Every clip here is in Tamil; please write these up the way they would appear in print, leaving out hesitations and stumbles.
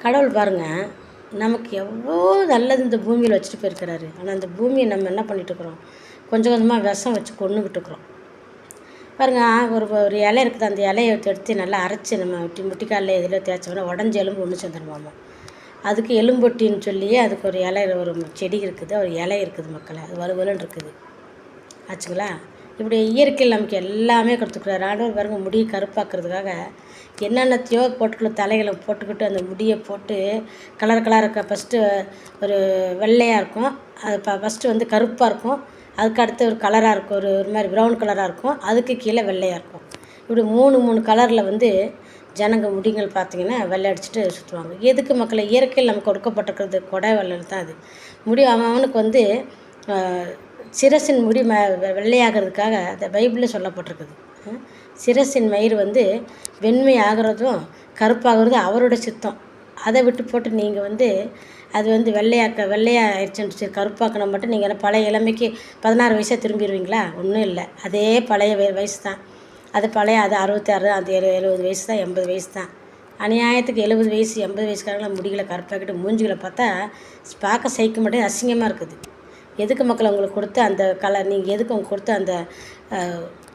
கடவுள் பாருங்கள், நமக்கு எவ்வளோ நல்லது இந்த பூமியில் வச்சுட்டு போயிருக்கிறாரு. ஆனால் அந்த பூமியை நம்ம என்ன பண்ணிகிட்ருக்குறோம், கொஞ்சம் கொஞ்சமாக விஷம் வச்சு கொன்றுக்கிட்டு இருக்கிறோம். பாருங்கள், ஒரு ஒரு இலை இருக்குது, அந்த இலையை எடுத்து நல்லா அரைச்சி நம்ம முட்டிக்காலில் இதில் தேய்ச்சோம்னா உடஞ்ச எலும்பு ஒன்று சேர்ந்துருமாமா. அதுக்கு எலும்பொட்டின்னு சொல்லி அதுக்கு ஒரு இலை, ஒரு செடி இருக்குது, ஒரு இலை இருக்குது மக்களை, அது வலுவலுன்னு இருக்குது ஆச்சுங்களா. இப்படி இயற்கையில் நமக்கு எல்லாமே கொடுத்துக்கிறாரு. ஆண்டவர் பாருங்க, முடியை கருப்பாக்குறதுக்காக என்னென்னத்தையோ போட்டுக்கிட்டு தலைகளை போட்டுக்கிட்டு அந்த முடியை போட்டு கலர் கலராக ஃபஸ்ட்டு ஒரு வெள்ளையாக இருக்கும், அது ஃபஸ்ட்டு வந்து கருப்பாக இருக்கும், அதுக்கு அடுத்து ஒரு கலராக இருக்கும், ஒரு மாதிரி ப்ரௌன் கலராக இருக்கும், அதுக்கு கீழே வெள்ளையாக இருக்கும். இப்படி மூணு கலரில் வந்து ஜனங்க முடிங்கள் பார்த்திங்கன்னா வெள்ளை அடிச்சுட்டு சுற்றுவாங்க. எதுக்கு மக்களை, இயற்கையில் நமக்கு கொடுக்கப்பட்டிருக்கிறது கொடை வெள்ளல் தான். அது முடி அவனுக்கு வந்து சிரசின் முடி வெள்ளையாகிறதுக்காக அந்த பைபிளில் சொல்லப்பட்டிருக்குது. சிரசின் மயிர் வந்து வெண்மை ஆகிறதும் கருப்பாகிறதும் அவரோட சித்தம். அதை விட்டு போட்டு நீங்கள் வந்து அது வந்து வெள்ளையாகிடுச்சுன்னு சொல்லி கருப்பாக்கினா மட்டும் நீங்கள் பழைய இளமைக்கு 16 வயசாக திரும்பிடுவீங்களா? ஒன்றும் இல்லை, அதே பழைய வயசு தான். அது 66, அது 70 வயசு தான், 80 வயசு தான். அநியாயத்துக்கு 70 வயசு 80 வயசுக்காரங்களாம் முடிகளை கருப்பாக்கிட்டு மூஞ்சிகளை பார்த்தா பார்க்க சகிக்க மாட்டேன், அசிங்கமாக இருக்குது. எதுக்கு மக்களை உங்களுக்கு கொடுத்து அந்த கலர், நீங்கள் எதுக்கு உங்களுக்கு கொடுத்து அந்த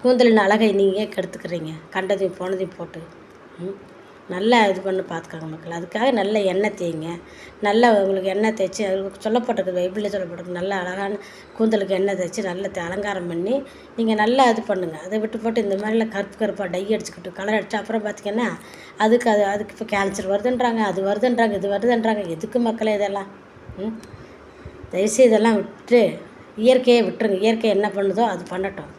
கூந்தலின் அழகை நீங்கள் கெடுத்துக்கிறீங்க, கண்டதையும் போனதையும் போட்டு? நல்லா இது பண்ணி பார்த்துக்காங்க மக்கள். அதுக்காக நல்ல எண்ணெய் தேய்ங்க, நல்லா உங்களுக்கு எண்ணெய் தேய்ச்சி, அதுக்கு சொல்லப்பட்டிருக்கு, பைபிளில் சொல்லப்பட்டிருக்கு, நல்ல அழகான கூந்தலுக்கு எண்ணெய் தேய்ச்சி நல்ல அலங்காரம் பண்ணி நீங்கள் நல்லா இது பண்ணுங்கள். அதை விட்டு போட்டு இந்த மாதிரிலாம் கருப்பாக டை அடிச்சுக்கிட்டு கலர் அடித்தா அப்புறம் பார்த்திங்கன்னா அதுக்கு இப்போ கேன்சர் வருதுன்றாங்க, அது வருதுன்றாங்க, இது வருதுன்றாங்க. எதுக்கு மக்களே இதெல்லாம்? தயவுசெய்து இதெல்லாம் விட்டு இயற்கையை விட்டுருங்க. இயற்கை என்ன பண்ணுதோ அது பண்ணட்டும்.